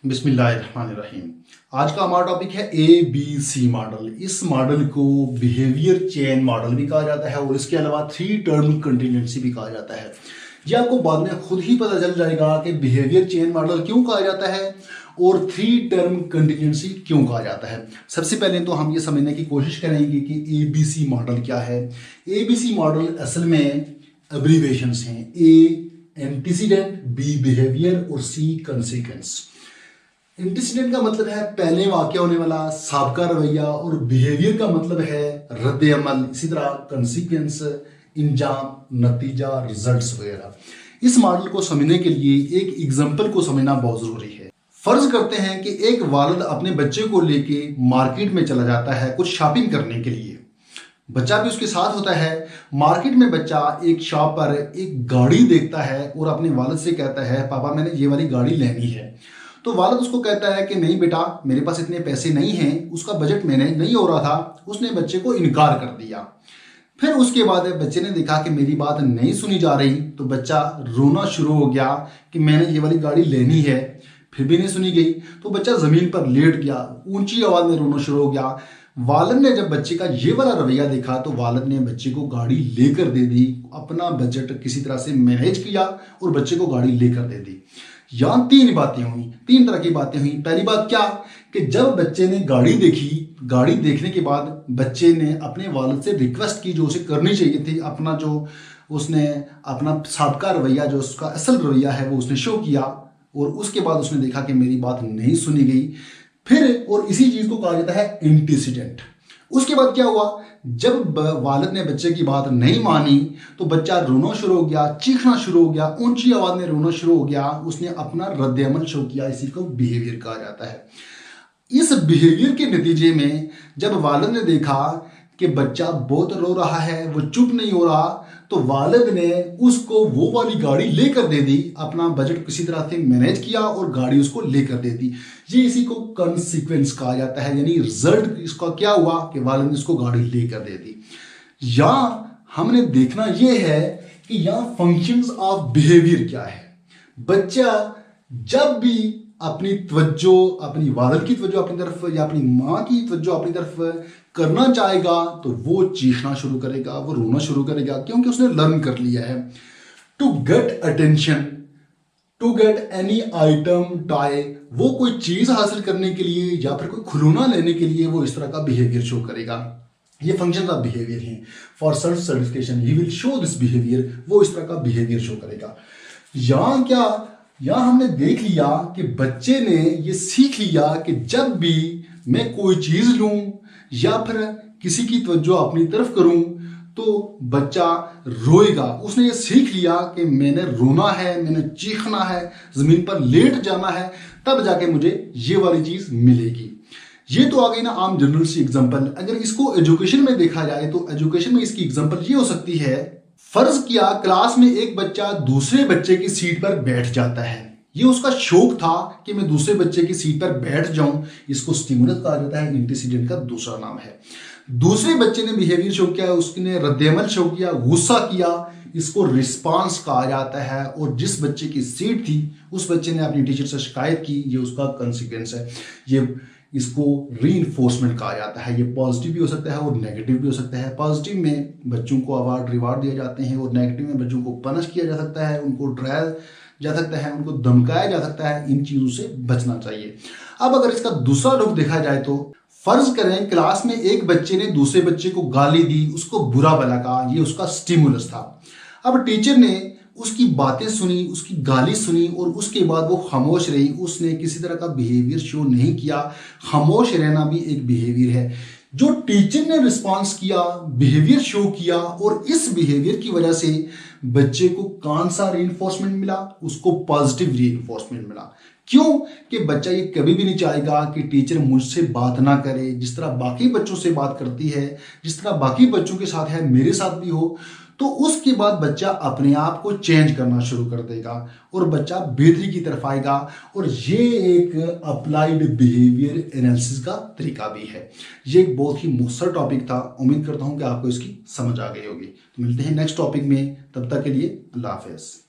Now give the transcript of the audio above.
बिस्मिल्लाहिर्रहमानिर्रहीम। आज का हमारा टॉपिक है ABC मॉडल। इस मॉडल को बिहेवियर चेन मॉडल भी कहा जाता है और इसके अलावा 3 टर्म कंटीन्यूएंसी भी कहा जाता है। ये आपको बाद में खुद ही पता चल जाएगा कि बिहेवियर चेन मॉडल क्यों कहा जाता है और 3 टर्म कंटीन्यूएंसी क्यों कहा जाता है। सबसे पहले तो हम ये समझने की कोशिश करेंगे कि ABC मॉडल क्या है। ABC मॉडल असल में एब्रीवेशंस हैं। A एंटीसीडेंट, B बिहेवियर और C कंसीक्वेंस। एंटीसीडेंट का मतलब है पहले वाक़या होने वाला साबका रवैया और बिहेवियर का मतलब है रद्द अमल। इसी तरह कंसीक्वेंस इंजाम, नतीजा, रिजल्ट्स वगैरह। इस मॉडल को समझने के लिए एक एग्जाम्पल को समझना बहुत ज़रूरी है। फर्ज करते हैं कि एक वालिद अपने बच्चे को लेके मार्केट में चला जाता है कुछ शॉपिंग करने के लिए। बच्चा भी उसके साथ होता है। मार्केट में बच्चा एक शॉप पर एक गाड़ी देखता है और अपने वालिद से कहता है, पापा मैंने ये वाली गाड़ी लेनी है। तो वालिद उसको कहता है कि नहीं बेटा, मेरे पास इतने पैसे नहीं हैं, उसका बजट मैनेज नहीं हो रहा था। उसने बच्चे को इनकार कर दिया। फिर उसके बाद बच्चे ने देखा कि मेरी बात नहीं सुनी जा रही, तो बच्चा रोना शुरू हो गया कि मैंने ये वाली गाड़ी लेनी है। फिर भी नहीं सुनी गई तो बच्चा ज़मीन पर लेट गया, ऊंची आवाज़ में रोना शुरू हो गया। वालिद ने जब बच्चे का ये वाला रवैया देखा तो वालिद ने बच्चे को गाड़ी लेकर दे दी। अपना बजट किसी तरह से मैनेज किया और बच्चे को गाड़ी लेकर दे दी। यहाँ 3 बातें हुई, 3 तरह की बातें हुई। पहली बात क्या कि जब बच्चे ने गाड़ी देखी, गाड़ी देखने के बाद बच्चे ने अपने वालिद से रिक्वेस्ट की जो उसे करनी चाहिए थी। अपना जो उसने अपना साबका रवैया, जो उसका असल रवैया है, वो उसने शो किया और उसके बाद उसने देखा कि मेरी बात नहीं सुनी गई। फिर और इसी चीज़ को कहा जाता है एंटीसीडेंट। उसके बाद क्या हुआ, जब वालिद ने बच्चे की बात नहीं मानी तो बच्चा रोना शुरू हो गया, चीखना शुरू हो गया, ऊंची आवाज़ में रोना शुरू हो गया। उसने अपना रद्द अमल शो किया। इसी को बिहेवियर कहा जाता है। इस बिहेवियर के नतीजे में जब वालिद ने देखा कि बच्चा बहुत रो रहा है, वो चुप नहीं हो रहा, तो वालिद ने उसको वो वाली गाड़ी लेकर दे दी। अपना बजट किसी तरह से मैनेज किया और गाड़ी उसको लेकर दे दी। ये इसी को कंसीक्वेंस कहा जाता है, यानी रिजल्ट इसका क्या हुआ कि वालिद ने उसको गाड़ी लेकर दे दी। यहाँ हमने देखना ये है कि यहाँ फंक्शंस ऑफ बिहेवियर क्या है। बच्चा जब भी अपनी तवज्जो, अपनी वालिद की तवज्जो अपनी तरफ या अपनी माँ की तवज्जो अपनी तरफ करना चाहेगा तो वो चीखना शुरू करेगा, वो रोना शुरू करेगा, क्योंकि उसने लर्न कर लिया है। To get attention, to get any item, toy, वो कोई चीज़ हासिल करने के लिए या फिर कोई खिलौना लेने के लिए वो इस तरह का बिहेवियर शो करेगा। ये फंक्शन ऑफ बिहेवियर हैं। For self certification he will show this behaviour, वो इस तरह का बिहेवियर शो करेगा। यहाँ हमने देख लिया कि बच्चे ने ये सीख लिया कि जब भी मैं कोई चीज़ लूँ या फिर किसी की तवज्जो अपनी तरफ करूँ तो बच्चा रोएगा। उसने ये सीख लिया कि मैंने रोना है, मैंने चीखना है, ज़मीन पर लेट जाना है, तब जाके मुझे ये वाली चीज़ मिलेगी। ये तो आ गई ना आम जनरल सी एग्जांपल। अगर इसको एजुकेशन में देखा जाए तो एजुकेशन में इसकी एग्जांपल ये हो सकती है, फर्ज किया क्लास में एक बच्चा दूसरे बच्चे की सीट पर बैठ जाता है। ये उसका शौक था कि मैं दूसरे बच्चे की सीट पर बैठ जाऊं। इसको स्टिमुलस कहा जाता है, एंटीसीडेंट का दूसरा नाम है। दूसरे बच्चे ने बिहेवियर शो किया, उसने रद्द-ए-अमल शो किया, गुस्सा किया, इसको रिस्पांस कहा जाता है। और जिस बच्चे की सीट थी उस बच्चे ने अपनी टीचर से शिकायत की, ये उसका कंसिक्वेंस है। ये इसको रीइंफोर्समेंट कहा जाता है। ये पॉजिटिव भी हो सकता है और नेगेटिव भी हो सकता है। पॉजिटिव में बच्चों को अवार्ड रिवार्ड दिए जाते हैं और नेगेटिव में बच्चों को पनिश किया जा सकता है, उनको डराया जा सकता है, उनको धमकाया जा सकता है। इन चीज़ों से बचना चाहिए। अब अगर इसका दूसरा रुख देखा जाए तो फर्ज करें क्लास में एक बच्चे ने दूसरे बच्चे को गाली दी, उसको बुरा भला कहा, ये उसका स्टिमुलस था। अब टीचर ने उसकी बातें सुनी, उसकी गाली सुनी और उसके बाद वो खामोश रही, उसने किसी तरह का बिहेवियर शो नहीं किया। खामोश रहना भी एक बिहेवियर है। जो टीचर ने रिस्पांस किया, बिहेवियर शो किया और इस बिहेवियर की वजह से बच्चे को कौन सा रीइंफोर्समेंट मिला, उसको पॉजिटिव रीइंफोर्समेंट मिला। क्यों कि बच्चा ये कभी भी नहीं चाहेगा कि टीचर मुझसे बात ना करे, जिस तरह बाकी बच्चों से बात करती है, जिस तरह बाकी बच्चों के साथ है मेरे साथ भी हो। तो उसके बाद बच्चा अपने आप को चेंज करना शुरू कर देगा और बच्चा बेहतरी की तरफ आएगा। और ये एक अप्लाइड बिहेवियर एनालिसिस का तरीका भी है। ये एक बहुत ही मुख्तसर टॉपिक था। उम्मीद करता हूँ कि आपको इसकी समझ आ गई होगी। तो मिलते हैं नेक्स्ट टॉपिक में, तब तक के लिए अल्लाह हाफ़िज़।